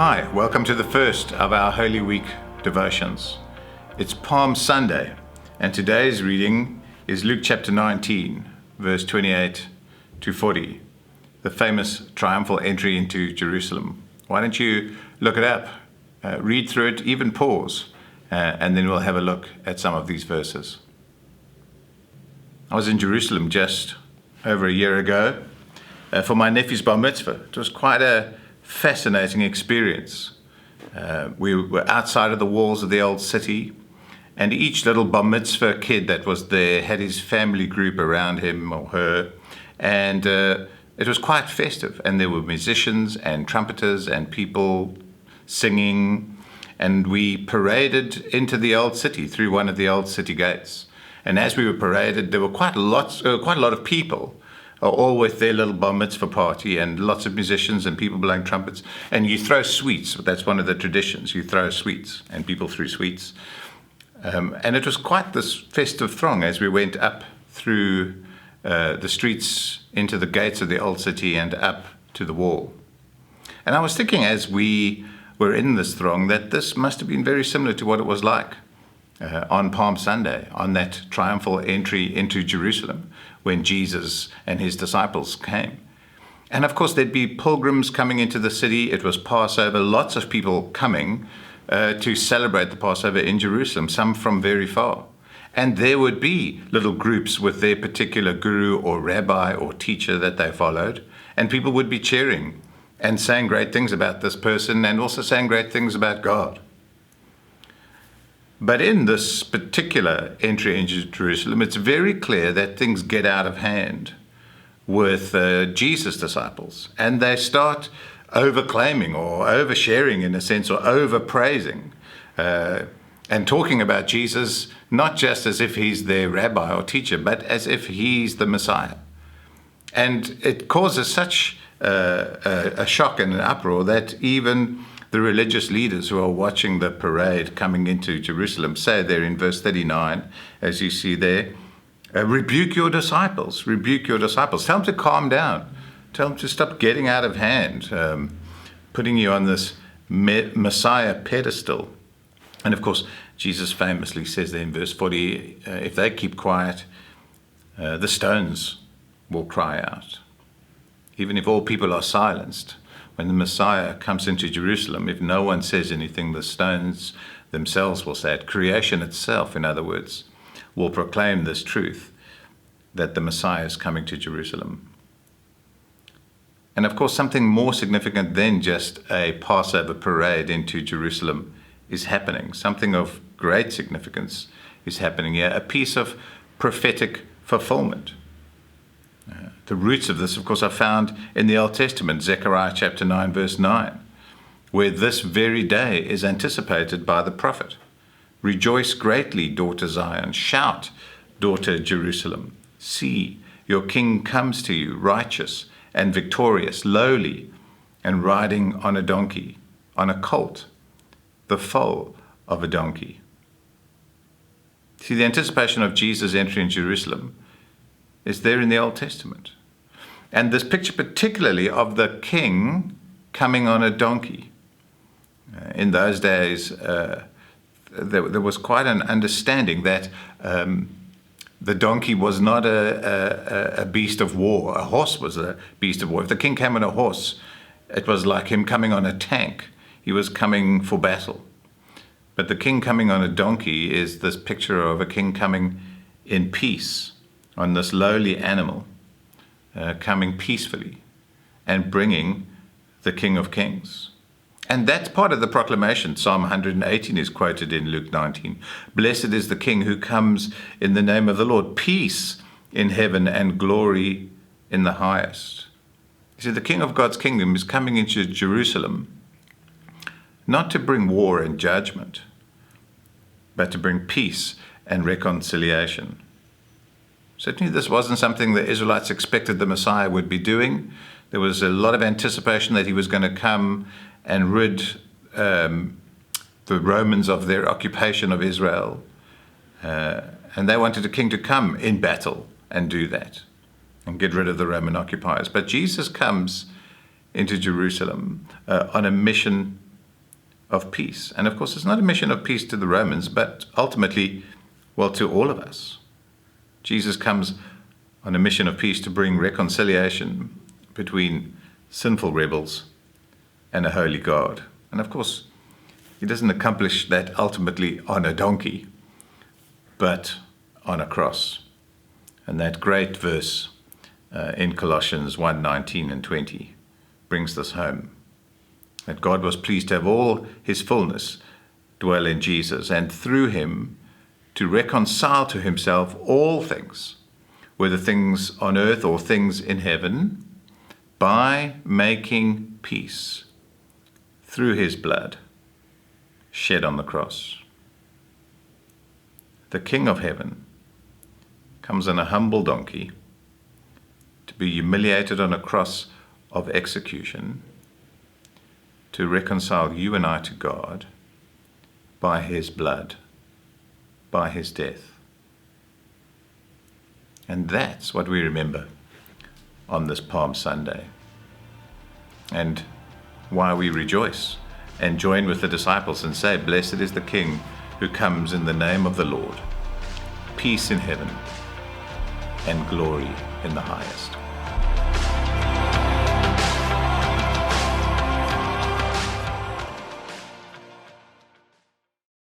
Hi, welcome to the first of our Holy Week devotions. It's Palm Sunday, and today's reading is Luke chapter 19, verse 28 to 40, the famous triumphal entry into Jerusalem. Why don't you look it up, read through it, even pause, and then we'll have a look at some of these verses. I was in Jerusalem just over a year ago for my nephew's bar mitzvah. It was quite a fascinating experience. We were outside of the walls of the old city, and each little bar mitzvah kid that was there had his family group around him or her, and it was quite festive. And there were musicians and trumpeters and people singing, and we paraded into the old city through one of the old city gates. And as we were paraded, there were quite a lot of people, all with their little bar mitzvah party, and lots of musicians and people blowing trumpets. And you throw sweets. That's one of the traditions. You throw sweets, and people threw sweets. And it was quite this festive throng as we went up through the streets into the gates of the old city and up to the wall. And I was thinking as we were in this throng that this must have been very similar to what it was like on Palm Sunday, on that triumphal entry into Jerusalem, when Jesus and his disciples came. And of course, there'd be pilgrims coming into the city. It was Passover, lots of people coming to celebrate the Passover in Jerusalem, some from very far. And there would be little groups with their particular guru or rabbi or teacher that they followed, and people would be cheering and saying great things about this person and also saying great things about God. But in this particular entry into Jerusalem, it's very clear that things get out of hand with Jesus' disciples, and they start overclaiming or oversharing, in a sense, or overpraising, and talking about Jesus not just as if he's their rabbi or teacher, but as if he's the Messiah. And it causes such a shock and an uproar that even the religious leaders who are watching the parade coming into Jerusalem say there in verse 39, as you see there, rebuke your disciples, Tell them to calm down. Tell them to stop getting out of hand, putting you on this Messiah pedestal. And of course, Jesus famously says there in verse 40, if they keep quiet, the stones will cry out. Even if all people are silenced, when the Messiah comes into Jerusalem, if no one says anything, the stones themselves will say it. Creation itself, in other words, will proclaim this truth, that the Messiah is coming to Jerusalem. And of course, something more significant than just a Passover parade into Jerusalem is happening. Something of great significance is happening here, a piece of prophetic fulfillment. The roots of this, of course, are found in the Old Testament, Zechariah chapter 9, verse 9, where this very day is anticipated by the prophet. Rejoice greatly, daughter Zion. Shout, daughter Jerusalem. See, your king comes to you, righteous and victorious, lowly, and riding on a donkey, on a colt, the foal of a donkey. See, the anticipation of Jesus entering Jerusalem is there in the Old Testament. And this picture particularly of the king coming on a donkey. In those days, there was quite an understanding that the donkey was not a beast of war. A horse was a beast of war. If the king came on a horse, it was like him coming on a tank. He was coming for battle. But the king coming on a donkey is this picture of a king coming in peace, on this lowly animal, coming peacefully and bringing the King of Kings. And that's part of the proclamation. Psalm 118 is quoted in Luke 19. Blessed is the King who comes in the name of the Lord. Peace in heaven and glory in the highest. You see, the King of God's kingdom is coming into Jerusalem not to bring war and judgment, but to bring peace and reconciliation. Certainly this wasn't something the Israelites expected the Messiah would be doing. There was a lot of anticipation that he was going to come and rid the Romans of their occupation of Israel. And they wanted a king to come in battle and do that and get rid of the Roman occupiers. But Jesus comes into Jerusalem on a mission of peace. And of course, it's not a mission of peace to the Romans, but ultimately, well, to all of us. Jesus comes on a mission of peace to bring reconciliation between sinful rebels and a holy God. And of course, he doesn't accomplish that ultimately on a donkey, but on a cross. And that great verse in Colossians 1:19 and 20 brings this home. That God was pleased to have all his fullness dwell in Jesus, and through him to reconcile to himself all things, whether things on earth or things in heaven, by making peace through his blood shed on the cross. The King of heaven comes on a humble donkey to be humiliated on a cross of execution, to reconcile you and I to God by his blood, by his death. And that's what we remember on this Palm Sunday, and why we rejoice and join with the disciples and say, "Blessed is the King who comes in the name of the Lord. Peace in heaven and glory in the highest."